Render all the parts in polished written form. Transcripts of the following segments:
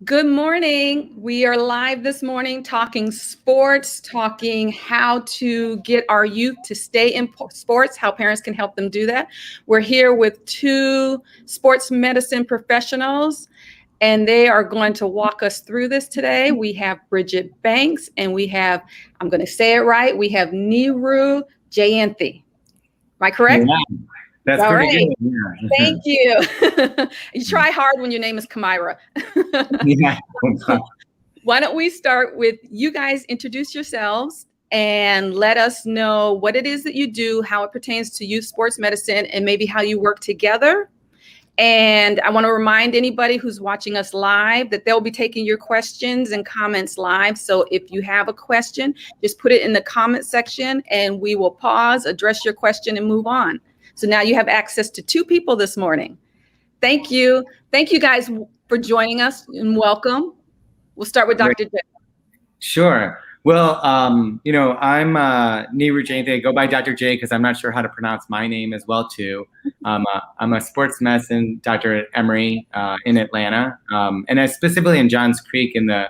Good morning. We are live this morning talking sports, talking how to get our youth to stay in sports, how parents can help them do that. We're here with two sports medicine professionals, and they are going to walk us through this today. We have Bridget Banks, and we have, I'm going to say it right, we have Neeru Jayanthi. Am I correct? Yeah, that's All pretty right. good. Yeah. Thank you. You try hard when your name is Kamira. Yeah. Why don't we start with you guys introduce yourselves and let us know what it is that you do, how it pertains to youth sports medicine, and maybe how you work together. And I want to remind anybody who's watching us live that they'll be taking your questions and comments live. So if you have a question, just put it in the comment section and we will pause, address your question, and move on. So now you have access to two people this morning. Thank you. Thank you guys for joining us and welcome. We'll start with Dr. J. Sure. Well, I'm Neeru Jayanthi. I go by Dr. J because I'm not sure how to pronounce my name as well too. I'm a sports medicine doctor at Emory in Atlanta, and I specifically in Johns Creek in the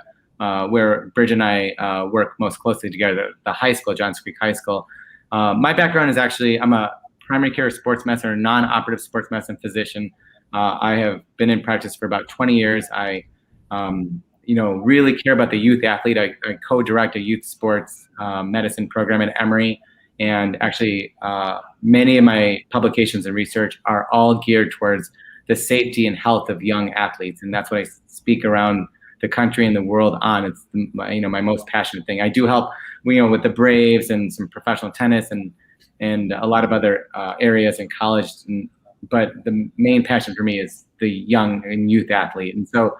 where Bridget and I work most closely together, the high school, Johns Creek High School. My background is actually I'm a primary care sports medicine or non-operative sports medicine physician. I have been in practice for about 20 years. I really care about the youth athlete. I co-direct a youth sports medicine program at Emory. And actually, many of my publications and research are all geared towards the safety and health of young athletes. And that's what I speak around the country and the world on. It's my most passionate thing. I do help with the Braves and some professional tennis and a lot of other areas in college. But the main passion for me is the young and youth athlete. And so,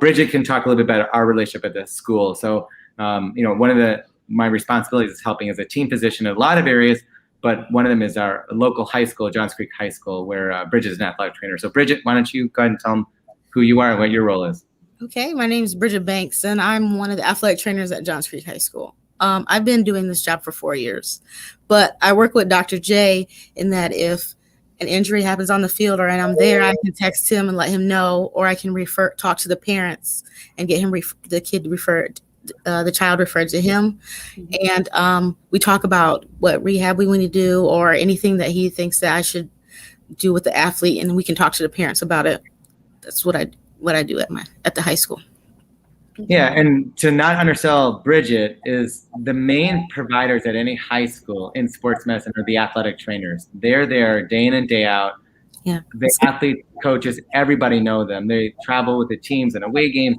Bridget can talk a little bit about our relationship at the school. So, one of my responsibilities is helping as a team physician in a lot of areas, but one of them is our local high school, Johns Creek High School, where Bridget is an athletic trainer. So Bridget, why don't you go ahead and tell them who you are and what your role is? Okay, my name is Bridget Banks, and I'm one of the athletic trainers at Johns Creek High School. I've been doing this job for 4 years, but I work with Dr. J in that if an injury happens on the field or and I'm there, I can text him and let him know, or I can talk to the parents and get him the child referred to him. And we talk about what rehab we want to do or anything that he thinks that I should do with the athlete, and we can talk to the parents about it. That's what I do at the high school. Yeah, and to not undersell Bridget is the main providers at any high school in sports medicine are the athletic trainers. They're there day in and day out. Yeah. The athletes, coaches, everybody know them. They travel with the teams and away games.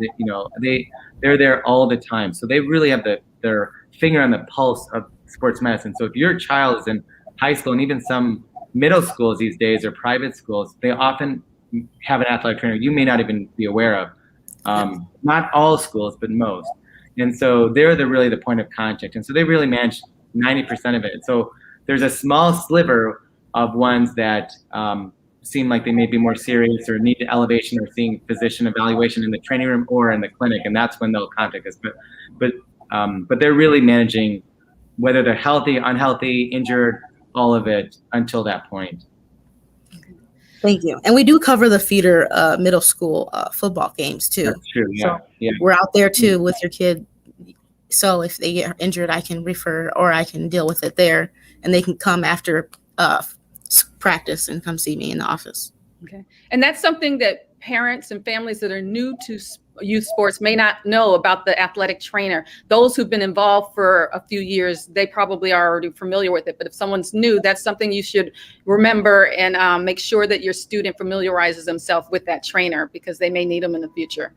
They're there all the time. So they really have their finger on the pulse of sports medicine. So if your child is in high school and even some middle schools these days or private schools, they often have an athletic trainer you may not even be aware of. Not all schools, but most. And so they're really the point of contact. And so they really manage 90% of it. So there's a small sliver of ones that seem like they may be more serious or need elevation or seeing physician evaluation in the training room or in the clinic. And that's when they'll contact us. But they're really managing whether they're healthy, unhealthy, injured, all of it until that point. Thank you. And we do cover the feeder middle school football games too. That's true. Yeah. So yeah. We're out there too with your kid. So if they get injured, I can refer or I can deal with it there, and they can come after practice and come see me in the office. Okay. And that's something that parents and families that are new to youth sports may not know about the athletic trainer. Those who've been involved for a few years, they probably are already familiar with it. But if someone's new, that's something you should remember and make sure that your student familiarizes himself with that trainer because they may need them in the future.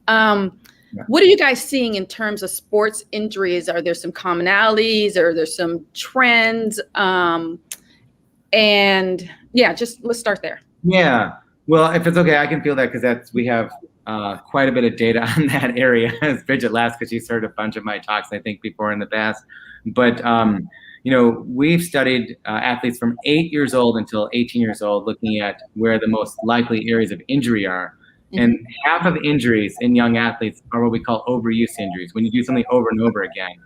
What are you guys seeing in terms of sports injuries? Are there some commonalities? Are there some trends? And yeah, just let's start there. Yeah. Well, if it's okay, I can feel that because we have quite a bit of data on that area, as Bridget last, because she's heard a bunch of my talks, I think, before in the past. But, we've studied athletes from 8 years old until 18 years old, looking at where the most likely areas of injury are. Mm-hmm. And half of injuries in young athletes are what we call overuse injuries, when you do something over and over again.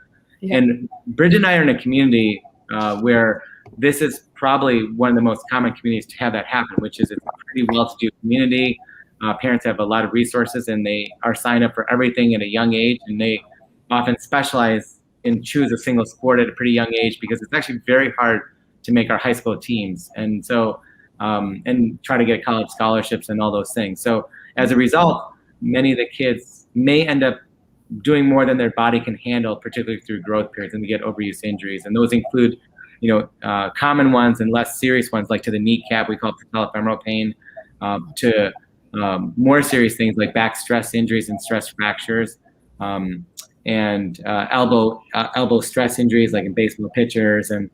Yeah. And Bridget and I are in a community where this is probably one of the most common communities to have that happen, which is it's a pretty well-to-do community. parents have a lot of resources and they are signed up for everything at a young age, and they often specialize and choose a single sport at a pretty young age because it's actually very hard to make our high school teams. And so, and try to get college scholarships and all those things. So as a result, many of the kids may end up doing more than their body can handle, particularly through growth periods, and they get overuse injuries. And those include, common ones and less serious ones, like to the kneecap, we call it patellofemoral pain, to more serious things like back stress injuries and stress fractures, and elbow stress injuries like in baseball pitchers, and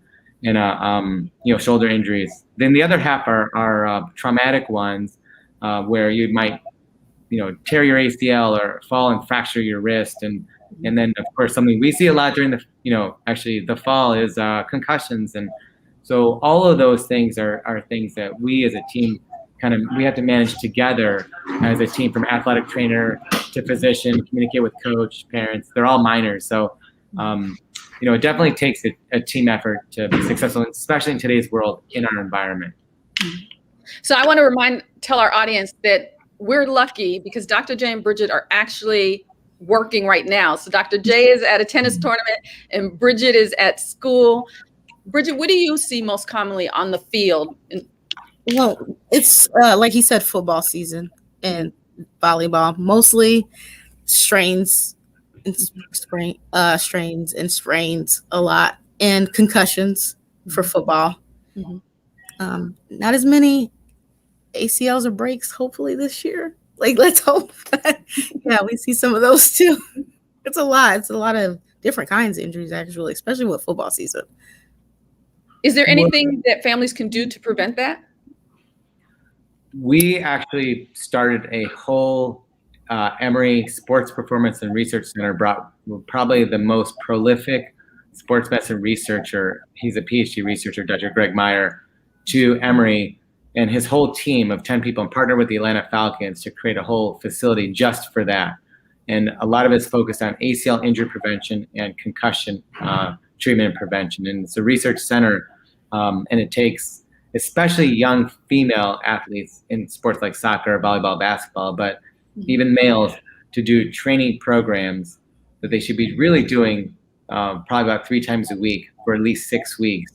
shoulder injuries. Then the other half are traumatic ones, where you might tear your ACL or fall and fracture your wrist, and then of course something we see a lot during the fall is concussions. And so all of those things are things that we as a team we have to manage together as a team, from athletic trainer to physician, communicate with coach, parents. They're all minors. So it definitely takes a team effort to be successful, especially in today's world in our environment. So I want to tell our audience that we're lucky because Dr. J and Bridget are actually working right now. So Dr. J is at a tennis tournament and Bridget is at school. Bridget, what do you see most commonly on the field? Well, it's like he said, football season and volleyball, mostly strains and sprains a lot, and concussions for football. Mm-hmm. Not as many ACLs or breaks, hopefully this year. Let's hope. Yeah, we see some of those too. It's a lot. It's a lot of different kinds of injuries, actually, especially with football season. Is there anything that families can do to prevent that? We actually started a whole Emory Sports Performance and Research Center, brought probably the most prolific sports medicine researcher. He's a PhD researcher, Dr. Greg Meyer, to Emory and his whole team of 10 people, and partnered with the Atlanta Falcons to create a whole facility just for that. And a lot of it's focused on ACL injury prevention and concussion treatment and prevention. And it's a research center, and it takes especially young female athletes in sports like soccer, volleyball, basketball, but even males, to do training programs that they should be really doing probably about 3 times a week for at least 6 weeks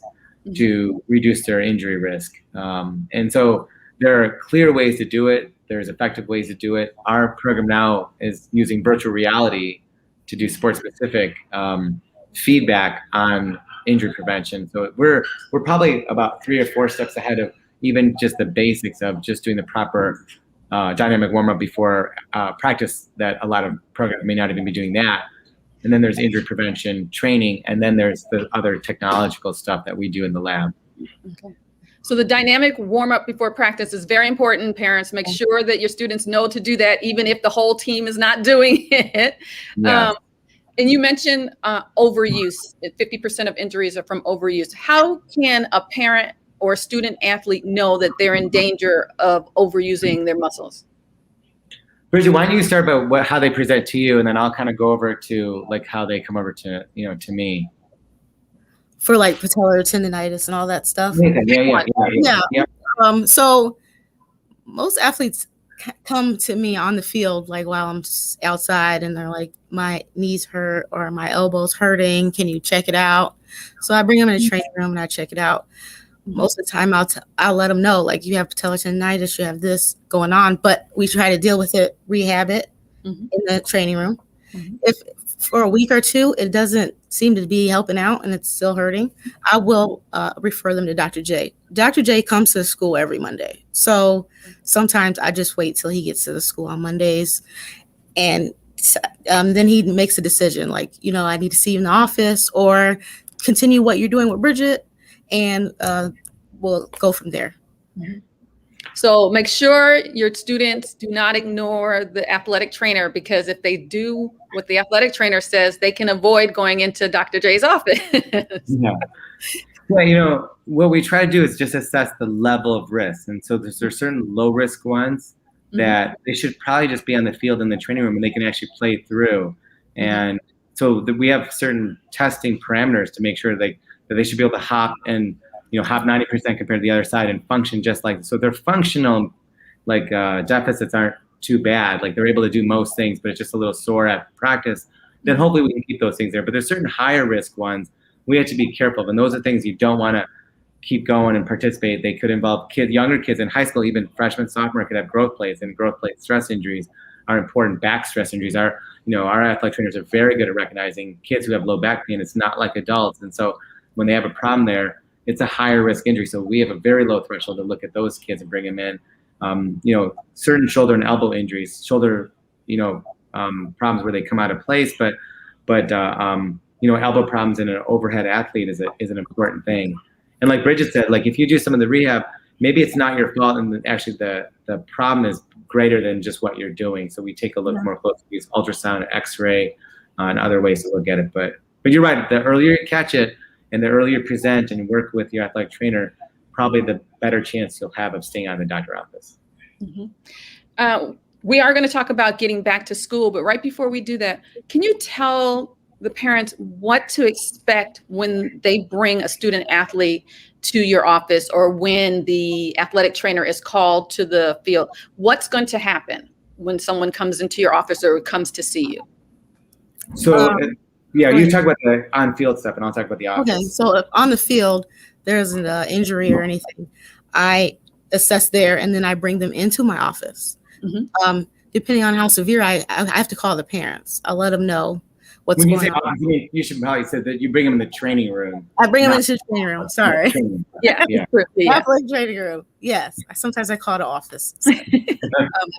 to reduce their injury risk. And so there are clear ways to do it. There's effective ways to do it. Our program now is using virtual reality to do sport-specific feedback on injury prevention. So we're probably about 3 or 4 steps ahead of even just the basics of just doing the proper dynamic warm-up before practice, that a lot of programs may not even be doing that. And then there's injury prevention training, and then there's the other technological stuff that we do in the lab. Okay. So the dynamic warm-up before practice is very important. Parents, make sure that your students know to do that, even if the whole team is not doing it. Yeah. And you mentioned overuse. 50% of injuries are from overuse. How can a parent or a student athlete know that they're in danger of overusing their muscles? Bridget, why don't you start about how they present to you, and then I'll kind of go over to how they come over to to me. For patellar tendonitis and all that stuff. Yeah. So most athletes come to me on the field while I'm outside, and they're like, my knees hurt or my elbow's hurting. Can you check it out? So I bring them in the training room and I check it out. Most of the time I'll let them know, you have patellar tendonitis, you have this going on, but we try to deal with it, rehab it in the training room. If for a week or 2 it doesn't seem to be helping out and it's still hurting, I will refer them to Dr. J. Dr. J comes to the school every Monday. So sometimes I just wait till he gets to the school on Mondays, and then he makes a decision I need to see you in the office or continue what you're doing with Bridget, and we'll go from there. So make sure your students do not ignore the athletic trainer, because if they do what the athletic trainer says, they can avoid going into Dr. J's office. Yeah, what we try to do is just assess the level of risk. And so there's certain low risk ones that they should probably just be on the field in the training room and they can actually play through. And so we have certain testing parameters to make sure that they should be able to hop and hop 90% compared to the other side and function just like this. So their functional deficits aren't too bad. Like they're able to do most things, but it's just a little sore at practice. Then hopefully we can keep those things there. But there's certain higher risk ones we have to be careful of, and those are things you don't want to keep going and participate. They could involve younger kids in high school, even freshman, sophomore, could have growth plates, and growth plate stress injuries are important. Back stress injuries are, our athletic trainers are very good at recognizing kids who have low back pain. It's not like adults. And so when they have a problem there, it's a higher risk injury. So we have a very low threshold to look at those kids and bring them in. Certain shoulder and elbow injuries, problems where they come out of place, but elbow problems in an overhead athlete is an important thing. And like Bridget said, like if you do some of the rehab, maybe it's not your fault, and actually the problem is greater than just what you're doing. So we take a look more closely, use ultrasound, X-ray, and other ways to look at it. But you're right. The earlier you catch it, and the earlier you present and work with your athletic trainer, probably the better chance you'll have of staying out of the doctor's office. Mm-hmm. We are going to talk about getting back to school, but right before we do that, can you tell the parents what to expect when they bring a student athlete to your office, or when the athletic trainer is called to the field? What's going to happen when someone comes into your office or comes to see you? So, you talk about the on-field stuff, and I'll talk about the office. Okay, so if on the field there's an injury or anything, I assess there, and then I bring them into my office. Mm-hmm. Depending on how severe, I have to call the parents. I'll let them know what's going on. You should probably say that you bring them in the training room. I bring them into the training room. Sorry. Yeah. Athletic training room. Yes. Sometimes I call the office. So,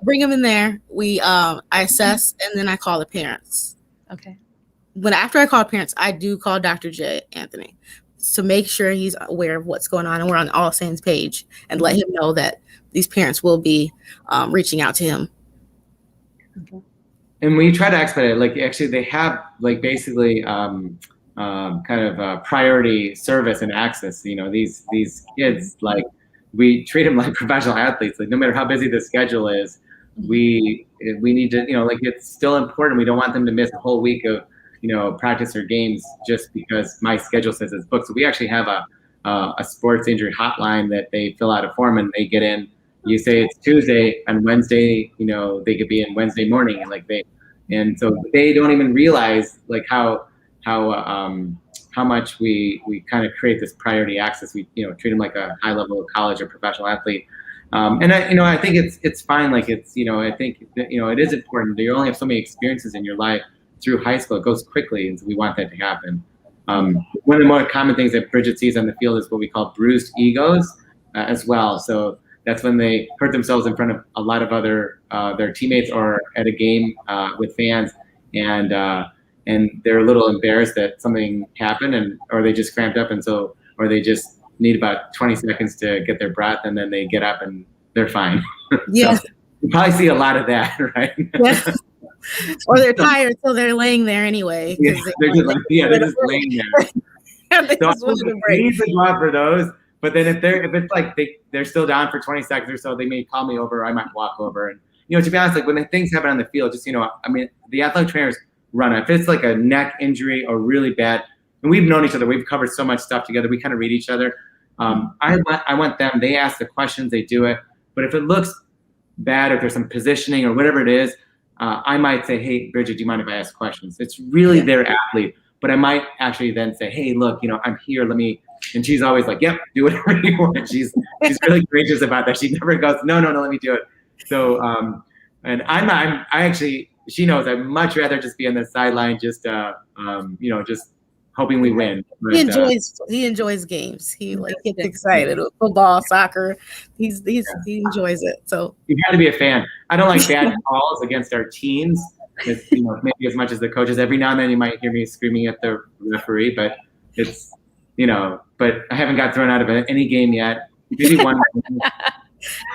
bring them in there. I assess, and then I call the parents. Okay. After I call parents, I do call Dr. J, Anthony, to make sure he's aware of what's going on and we're on all same page, and let him know that these parents will be reaching out to him. Okay. And when you try to expedite it, like actually they have like basically kind of priority service and access. These kids, like we treat them like professional athletes. Like no matter how busy the schedule is, we need to, like it's still important. We don't want them to miss a whole week of practice or games just because my schedule says it's booked. So we actually have a sports injury hotline that they fill out a form and they get in. You say it's Tuesday, and Wednesday, they could be in Wednesday morning, and so they don't even realize like how much we kind of create this priority access. We treat them like a high level college or professional athlete, and I think it's fine. Like I think that, it is important. You only have so many experiences in your life through high school. It goes quickly, and so we want that to happen. One of the more common things that Bridget sees on the field is what we call bruised egos as well. So that's when they hurt themselves in front of a lot of other their teammates or at a game with fans, and they're a little embarrassed that something happened, or they just cramped up, or they just need about 20 seconds to get their breath, and then they get up and they're fine. Yeah, so you probably see a lot of that, right? Yeah. Or they're tired, so they're laying there anyway. Yeah, they're just laying there. So we need to go out for those. But then if it's like they're still down for 20 seconds or so, they may call me over. I might walk over, and to be honest, like when things happen on the field, just the athletic trainers run it. If it's like a neck injury or really bad, and we've known each other, we've covered so much stuff together, we kind of read each other. I want them. They ask the questions, they do it. But if it looks bad, or if there's some positioning or whatever it is, I might say, "Hey, Bridget, do you mind if I ask questions?" It's really their athlete, but I might actually then say, "Hey, look, I'm here. Let me." And she's always like, "Yep, do whatever you want." She's really gracious about that. She never goes, "No, let me do it." So, and I actually, she knows I'd much rather just be on the sideline, just just hoping we win. But, he enjoys games. He gets excited with football, soccer. He enjoys it. So you got to be a fan. I don't like bad calls against our teams. Maybe as much as the coaches. Every now and then you might hear me screaming at the referee, but it's. But I haven't got thrown out of any game yet. Maybe one.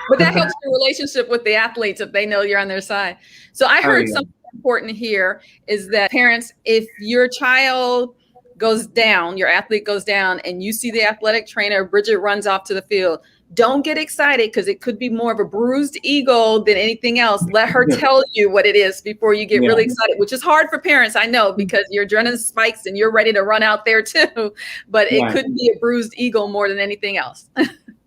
But that helps your relationship with the athletes if they know you're on their side. So I heard something important here is that parents, if your child goes down, your athlete goes down, and you see the athletic trainer, Bridget runs off to the field, don't get excited because it could be more of a bruised ego than anything else. Let her tell you what it is before you get really excited, which is hard for parents, I know, because your adrenaline spikes and you're ready to run out there too. But it could be a bruised ego more than anything else.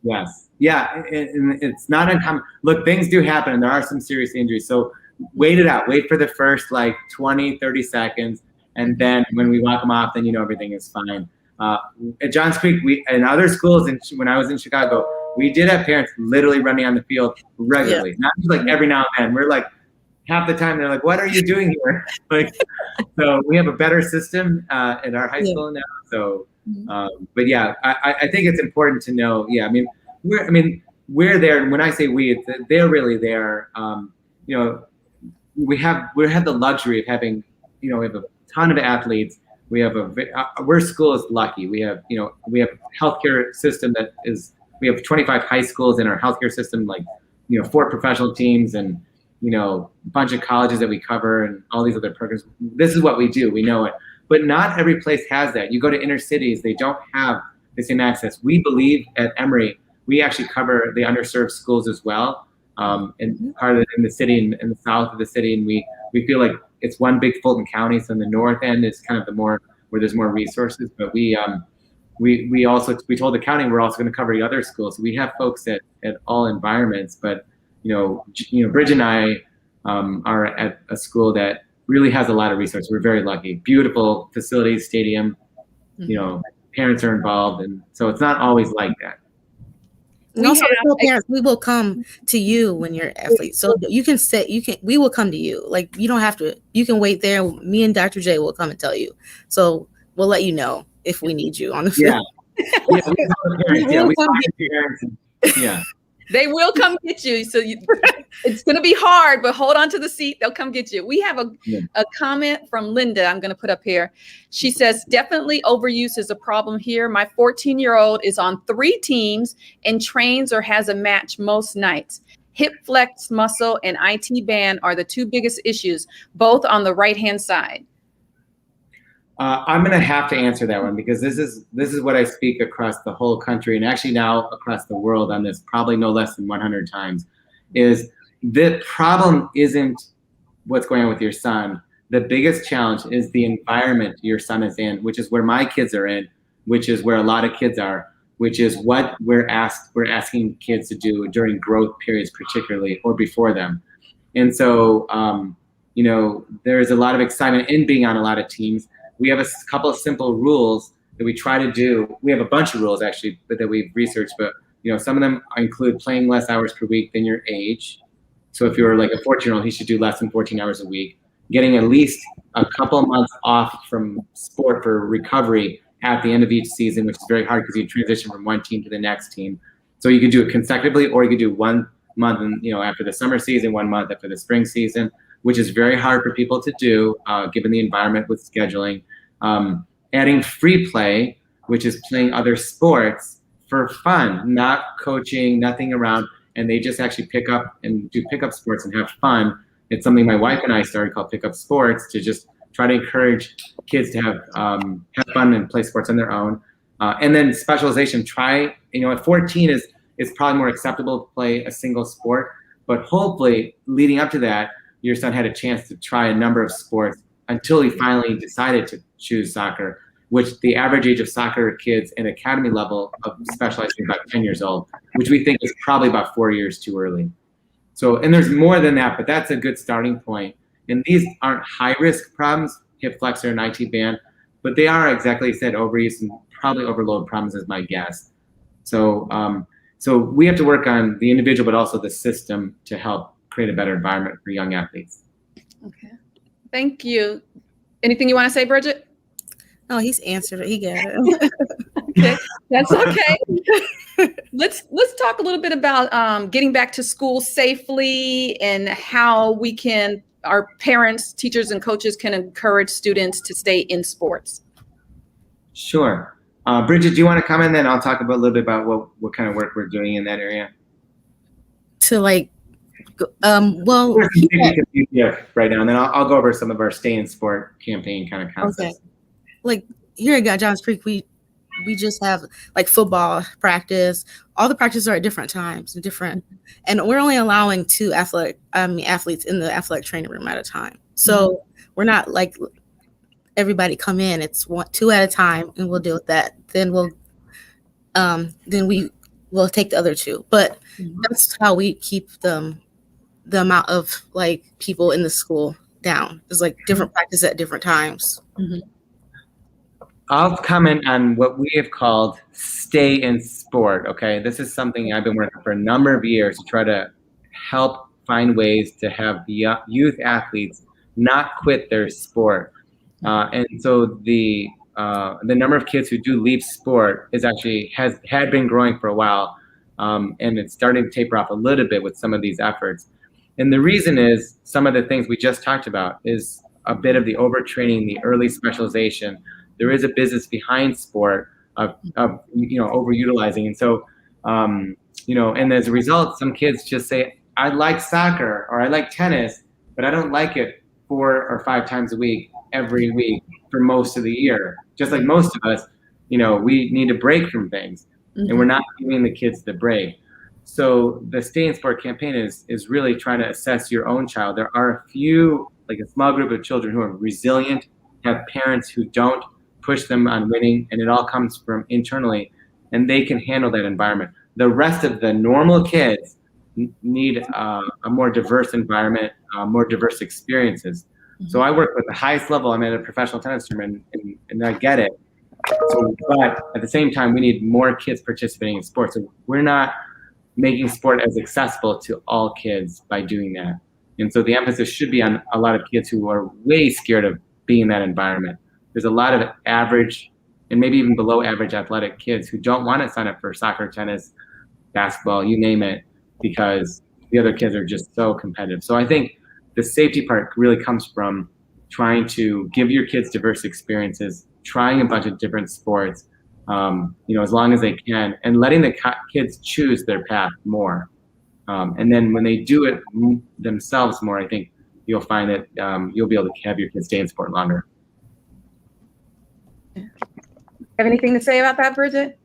Yes. it's not uncommon. Look, things do happen, and there are some serious injuries. So wait it out. Wait for the first like 20, 30 seconds, and then when we walk them off, then everything is fine. At Johns Creek, and other schools, when I was in Chicago, we did have parents literally running on the field regularly, not just like every now and then. We're like, half the time they're like, "What are you doing here?" Like, so we have a better system at our high school now. So, but yeah, I think it's important to know. Yeah, we're there, and when I say we, they're really there. We have the luxury of having, we have a ton of athletes. We have our school is lucky. We have a healthcare system we have 25 high schools in our healthcare system, like 4 professional teams and a bunch of colleges that we cover and all these other programs. This is what we do. We know it, but not every place has that. You go to inner cities, they don't have the same access. We believe at Emory, we actually cover the underserved schools as well, and part of it in the city and the south of the city, and we feel like it's one big Fulton County. So in the north end is kind of the more where there's more resources. But we told the county we're also going to cover the other schools. So we have folks at all environments. But Bridget and I are at a school that really has a lot of resources. We're very lucky. Beautiful facilities, stadium. Parents are involved, and so it's not always like that. And also, parents, we will come to you when you're athletes. So we will come to you. Like, you don't have to, you can wait there. Me and Dr. J will come and tell you. So we'll let you know if we need you on the field. Yeah. They will come get you. So it's going to be hard, but hold on to the seat. They'll come get you. We have a comment from Linda I'm going to put up here. She says, definitely overuse is a problem here. My 14-year-old is on 3 teams and trains or has a match most nights. Hip flex muscle and IT band are the 2 biggest issues, both on the right-hand side. I'm going to have to answer that one because this is what I speak across the whole country and actually now across the world on this probably no less than 100 times, is the problem isn't what's going on with your son. The biggest challenge is the environment your son is in, which is where my kids are in, which is where a lot of kids are, which is what we're asking kids to do during growth periods particularly or before them. And so, there's a lot of excitement in being on a lot of teams. We have a couple of simple rules that we try to do. We have a bunch of rules actually, but that we've researched. But some of them include playing less hours per week than your age. So if you're like a 14-year-old, he should do less than 14 hours a week. Getting at least a couple of months off from sport for recovery at the end of each season, which is very hard because you transition from one team to the next team. So you could do it consecutively, or you could do 1 month, after the summer season, 1 month after the spring season, which is very hard for people to do, given the environment with scheduling. Adding free play, which is playing other sports for fun, not coaching, nothing around, and they just actually pick up and do pickup sports and have fun. It's something my wife and I started called Pickup Sports to just try to encourage kids to have fun and play sports on their own. And then specialization. At 14 is probably more acceptable to play a single sport, but hopefully leading up to that, your son had a chance to try a number of sports until he finally decided to choose soccer, which the average age of soccer kids at academy level of specialized is about 10 years old, which we think is probably about 4 years too early. So, and there's more than that, but that's a good starting point. And these aren't high-risk problems, hip flexor and IT band, but they are, exactly as you said, overuse and probably overload problems is my guess. So, so we have to work on the individual, but also the system to help create a better environment for young athletes. Okay. Thank you. Anything you want to say, Bridget? No, he's answered it. He got it. Okay, that's okay. Let's talk a little bit about getting back to school safely and how our parents, teachers, and coaches can encourage students to stay in sports. Sure. Bridget, do you want to comment? Then I'll talk a little bit about what kind of work we're doing in that area. Right now, and then I'll go over some of our Stay in Sport campaign kind of concepts. Okay. Like here at Johns Creek, we just have like football practice. All the practices are at different times, and we're only allowing 2 athletes in the athletic training room at a time. So we're not like everybody come in. It's 2 at a time, and we'll deal with that. Then we we'll take the other two. But that's how we keep the amount of like people in the school down. There's like different practice at different times. I'll comment on what we have called stay in sport. Okay, this is something I've been working for a number of years to try to help find ways to have the youth athletes not quit their sport. And so the number of kids who do leave sport is actually had been growing for a while, and it's starting to taper off a little bit with some of these efforts. And the reason is some of the things we just talked about is a bit of the overtraining, the early specialization. There is a business behind sport of overutilizing, and so and as a result, some kids just say, I like soccer or I like tennis, but I don't like it 4 or 5 times a week, every week for most of the year. Just like most of us, we need a break from things, and we're not giving the kids the break. So the Stay in Sport campaign is really trying to assess your own child. There are a small group of children who are resilient, have parents who don't push them on winning, and it all comes from internally, and they can handle that environment. The rest of the normal kids need a more diverse environment, more diverse experiences. So I work with the highest level. I'm at a professional tennis tournament, and I get it. So, but at the same time, we need more kids participating in sports. So we're not making sport as accessible to all kids by doing that. And so the emphasis should be on a lot of kids who are way scared of being in that environment. There's a lot of average and maybe even below average athletic kids who don't want to sign up for soccer, tennis, basketball, you name it, because the other kids are just so competitive. So I think the safety part really comes from trying to give your kids diverse experiences, trying a bunch of different sports, as long as they can, and letting the kids choose their path more. And then when they do it themselves more, I think you'll find that you'll be able to have your kids stay in sport longer. Have anything to say about that, Bridget?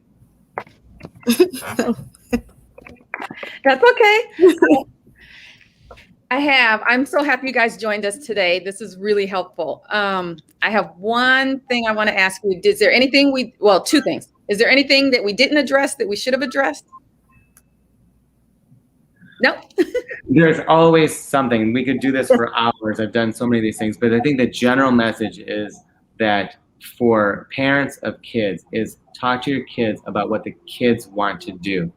That's okay. I'm so happy you guys joined us today. This is really helpful. I have one thing I want to ask you. Is there anything two things. Is there anything that we didn't address that we should have addressed? No. There's always something. We could do this for hours. I've done so many of these things, but I think the general message is that for parents of kids is talk to your kids about what the kids want to do,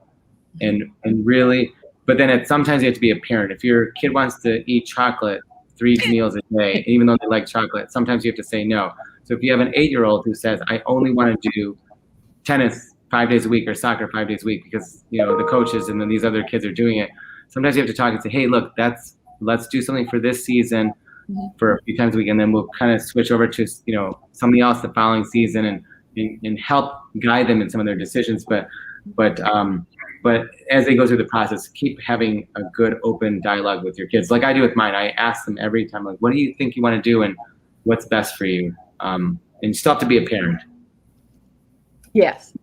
and really. But then sometimes you have to be a parent. If your kid wants to eat chocolate 3 meals a day, even though they like chocolate, sometimes you have to say no. So if you have an 8-year-old who says, I only want to do tennis 5 days a week or soccer 5 days a week because the coaches and then these other kids are doing it, sometimes you have to talk and say, hey, look, let's do something for this season for a few times a week, and then we'll kind of switch over to something else the following season and help guide them in some of their decisions. But as they go through the process, keep having a good open dialogue with your kids. Like I do with mine. I ask them every time, like, what do you think you want to do and what's best for you? And you still have to be a parent. Yes.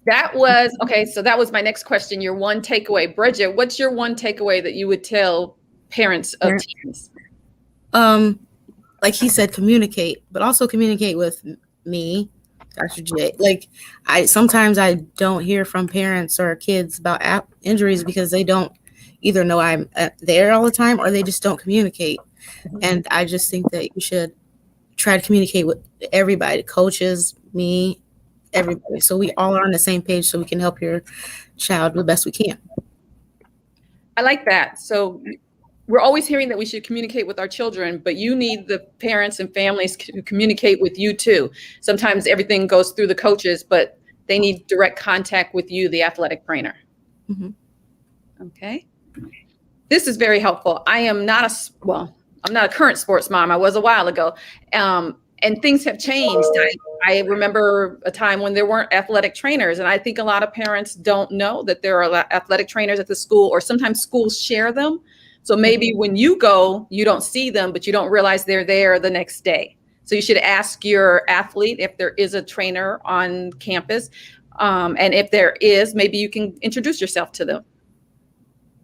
That was, okay, so that was my next question, your one takeaway. Bridget, what's your one takeaway that you would tell parents of teens? Like he said, communicate, but also communicate with me, Dr. J. Like sometimes I don't hear from parents or kids about injuries because they don't either know I'm there all the time or they just don't communicate. And I just think that you should try to communicate with everybody, coaches, me, everybody. So we all are on the same page so we can help your child the best we can. I like that. So we're always hearing that we should communicate with our children, but you need the parents and families to communicate with you too. Sometimes everything goes through the coaches, but they need direct contact with you, the athletic trainer. Okay. This is very helpful. I'm not a current sports mom. I was a while ago. And things have changed. I remember a time when there weren't athletic trainers. And I think a lot of parents don't know that there are athletic trainers at the school, or sometimes schools share them. So maybe when you go, you don't see them, but you don't realize they're there the next day. So you should ask your athlete if there is a trainer on campus. And if there is, maybe you can introduce yourself to them.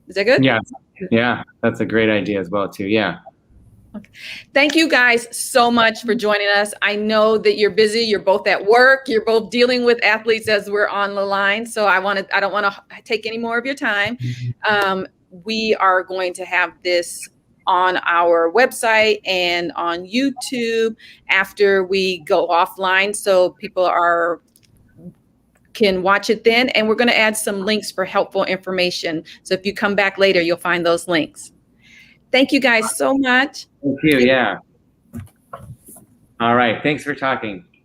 Is that good? Yeah. That's a great idea as well too. Yeah. Thank you guys so much for joining us. I know that you're busy. You're both at work. You're both dealing with athletes as we're on the line. So I don't want to take any more of your time. We are going to have this on our website and on YouTube after we go offline, so people can watch it then. And we're going to add some links for helpful information. So if you come back later, you'll find those links. Thank you guys so much. Thank you. Yeah. All right. Thanks for talking.